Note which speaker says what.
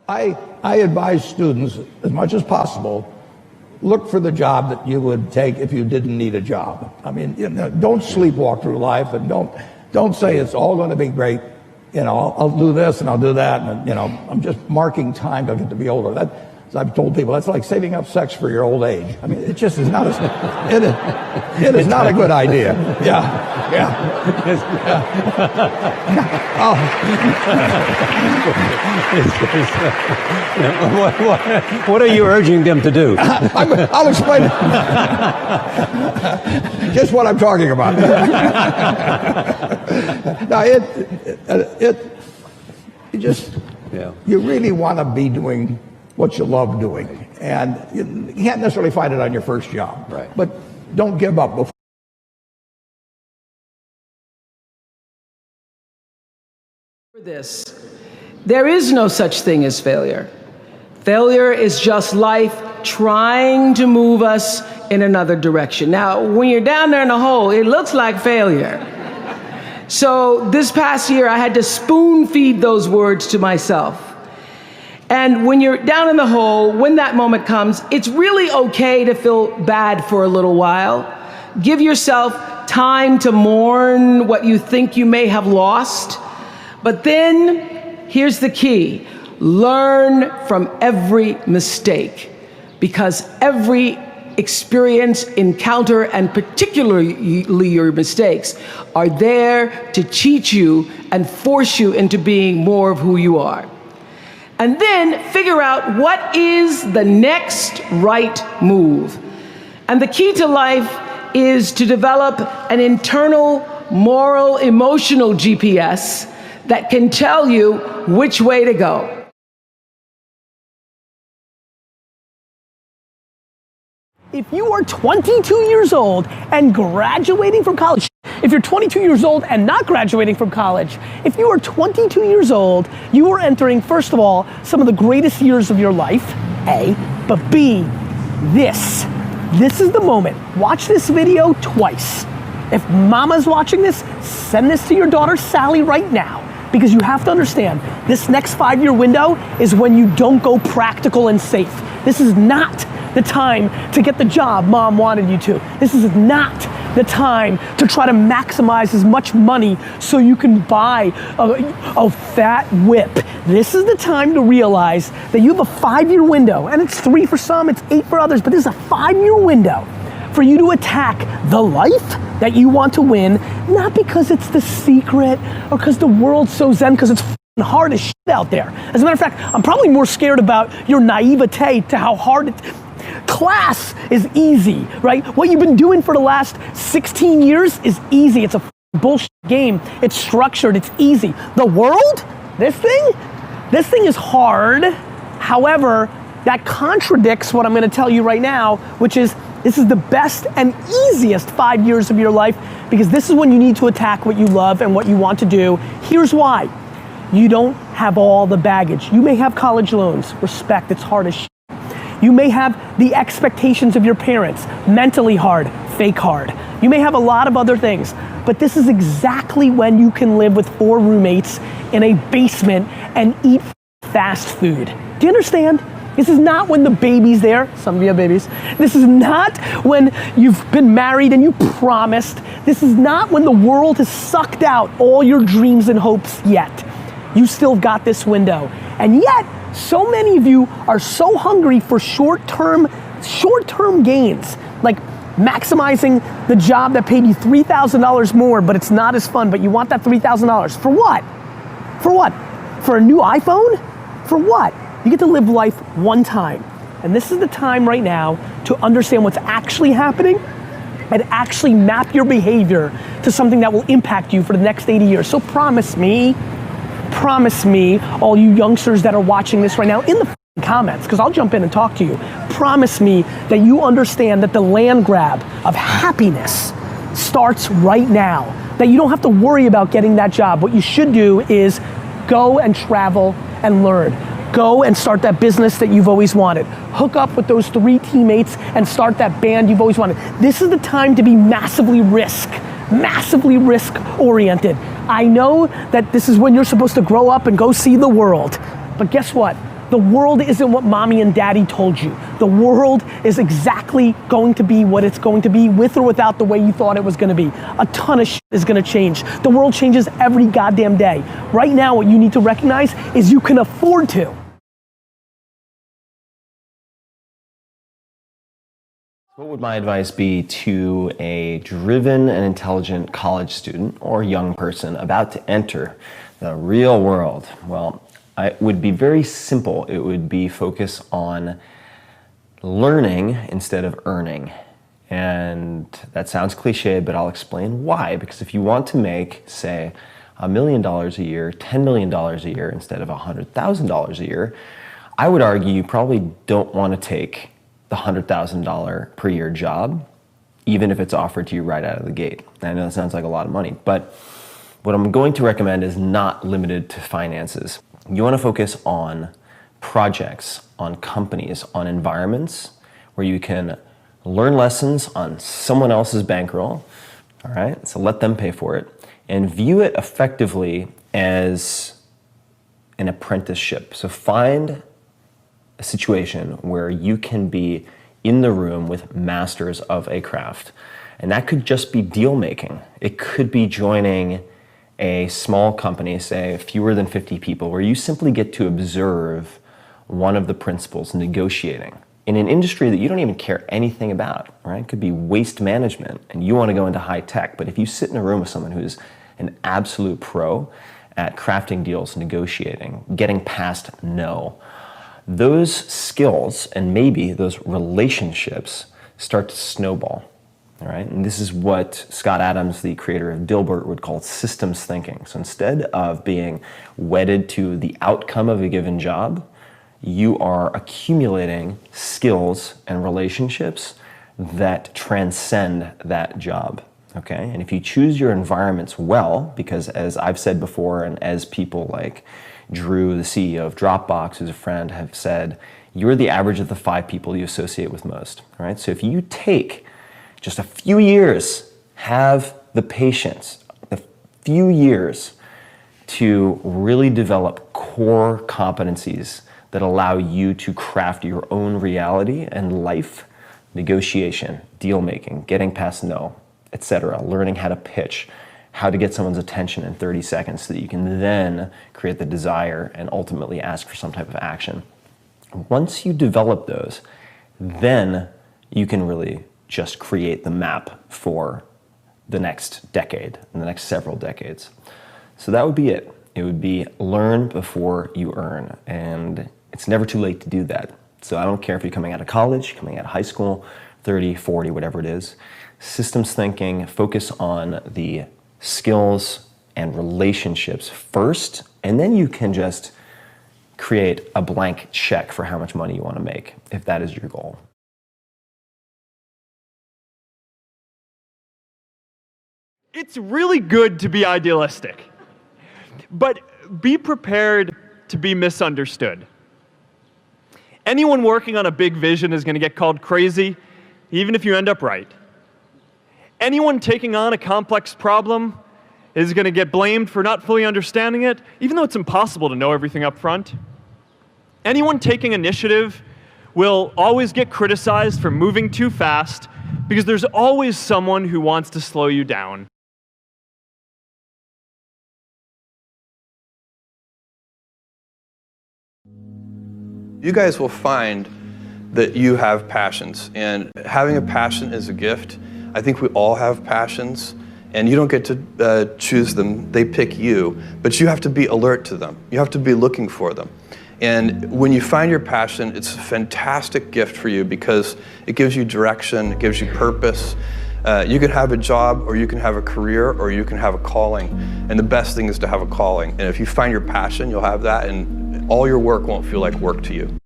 Speaker 1: I advise students, as much as possible, look for the job that you would take if you didn't need a job. I mean, don't sleepwalk through life, and don't say it's all going to be great. I'll do this and I'll do that, and I'm just marking time to get to be older. That, as I've told people, that's like saving up sex for your old age. I mean, it just is not it is not a good idea. Yeah.
Speaker 2: What are you urging them to do?
Speaker 1: I'll explain just what I'm talking about. Now, you really want to be doing what you love doing, and you can't necessarily find it on your first job.
Speaker 2: Right.
Speaker 1: But don't give up before.
Speaker 3: There is no such thing as failure. Failure is just life trying to move us in another direction. Now, when you're down there in the hole, it looks like failure. So this past year, I had to spoon feed those words to myself. And when you're down in the hole, when that moment comes, it's really okay to feel bad for a little while. Give yourself time to mourn what you think you may have lost. But then, here's the key. Learn from every mistake, because every experience, encounter, and particularly your mistakes are there to teach you and force you into being more of who you are. And then figure out what is the next right move. And the key to life is to develop an internal, moral, emotional GPS that can tell you which way to go.
Speaker 4: If you are 22 years old and graduating from college, if you're 22 years old and not graduating from college, if you are 22 years old, you are entering, first of all, some of the greatest years of your life, A, but B, this is the moment. Watch this video twice. If mama's watching this, send this to your daughter Sally right now, because you have to understand, this next 5-year window is when you don't go practical and safe. This is not the time to get the job mom wanted you to. This is not the time to try to maximize as much money so you can buy a fat whip. This is the time to realize that you have a 5-year window, and it's 3 for some, it's 8 for others, but this is a 5-year window for you to attack the life that you want to win, not because it's the secret or because the world's so zen, because it's hard as shit out there. As a matter of fact, I'm probably more scared about your naivete to how hard class is easy, right? What you've been doing for the last 16 years is easy. It's a bullshit game. It's structured, it's easy. The world, this thing is hard. However, that contradicts what I'm gonna tell you right now, which is this is the best and easiest 5 years of your life, because this is when you need to attack what you love and what you want to do. Here's why. You don't have all the baggage. You may have college loans, respect, it's hard as shit. You may have the expectations of your parents, mentally hard, fake hard. You may have a lot of other things, but this is exactly when you can live with 4 roommates in a basement and eat fast food. Do you understand? This is not when the baby's there. Some of you have babies. This is not when you've been married and you promised. This is not when the world has sucked out all your dreams and hopes yet. You still got this window. And yet, so many of you are so hungry for short-term gains, like maximizing the job that paid you $3,000 more, but it's not as fun, but you want that $3,000. For what? For what? For a new iPhone? For what? You get to live life one time. And this is the time right now to understand what's actually happening and actually map your behavior to something that will impact you for the next 80 years. So promise me, all you youngsters that are watching this right now, in the comments, because I'll jump in and talk to you, promise me that you understand that the land grab of happiness starts right now, that you don't have to worry about getting that job. What you should do is go and travel and learn. Go and start that business that you've always wanted. Hook up with those 3 teammates and start that band you've always wanted. This is the time to be massively risk oriented. I know that this is when you're supposed to grow up and go see the world, but guess what? The world isn't what mommy and daddy told you. The world is exactly going to be what it's going to be, with or without the way you thought it was gonna be. A ton of shit is gonna change. The world changes every goddamn day. Right now, what you need to recognize is you can afford to.
Speaker 5: What would my advice be to a driven and intelligent college student or young person about to enter the real world? Well, it would be very simple. It would be focus on learning instead of earning. And that sounds cliche, but I'll explain why. Because if you want to make, say, $1 million a year, $10 million a year instead of $100,000 a year, I would argue you probably don't want to take the $100,000 per year job, even if it's offered to you right out of the gate. I know that sounds like a lot of money, but what I'm going to recommend is not limited to finances. You want to focus on projects, on companies, on environments where you can learn lessons on someone else's bankroll, all right? So let them pay for it, and view it effectively as an apprenticeship. So find a situation where you can be in the room with masters of a craft. And that could just be deal making. It could be joining a small company, say fewer than 50 people, where you simply get to observe one of the principals negotiating in an industry that you don't even care anything about, right? It could be waste management and you want to go into high tech, but if you sit in a room with someone who's an absolute pro at crafting deals, negotiating, getting past no, those skills and maybe those relationships start to snowball, all right? And this is what Scott Adams, the creator of Dilbert, would call systems thinking. So instead of being wedded to the outcome of a given job, you are accumulating skills and relationships that transcend that job, okay? And if you choose your environments well, because as I've said before, and as people like Drew, the CEO of Dropbox, who's a friend, have said, you're the average of the 5 people you associate with most, right? So if you take just a few years, have the patience, a few years to really develop core competencies that allow you to craft your own reality and life, negotiation, deal making, getting past no, etc., learning how to pitch, how to get someone's attention in 30 seconds so that you can then create the desire and ultimately ask for some type of action. Once you develop those, then you can really just create the map for the next decade and the next several decades. So that would be it. It would be learn before you earn, and it's never too late to do that. So I don't care if you're coming out of college, coming out of high school, 30, 40, whatever it is. Systems thinking, focus on the skills and relationships first, and then you can just create a blank check for how much money you want to make, if that is your goal.
Speaker 6: It's really good to be idealistic, but be prepared to be misunderstood. Anyone working on a big vision is going to get called crazy, even if you end up right. Anyone taking on a complex problem is going to get blamed for not fully understanding it, even though it's impossible to know everything up front. Anyone taking initiative will always get criticized for moving too fast, because there's always someone who wants to slow you down.
Speaker 7: You guys will find that you have passions, and having a passion is a gift. I think we all have passions, and you don't get to choose them. They pick you, but you have to be alert to them. You have to be looking for them. And when you find your passion, it's a fantastic gift for you because it gives you direction, it gives you purpose. You can have a job, or you can have a career, or you can have a calling. And the best thing is to have a calling. And if you find your passion, you'll have that, and all your work won't feel like work to you.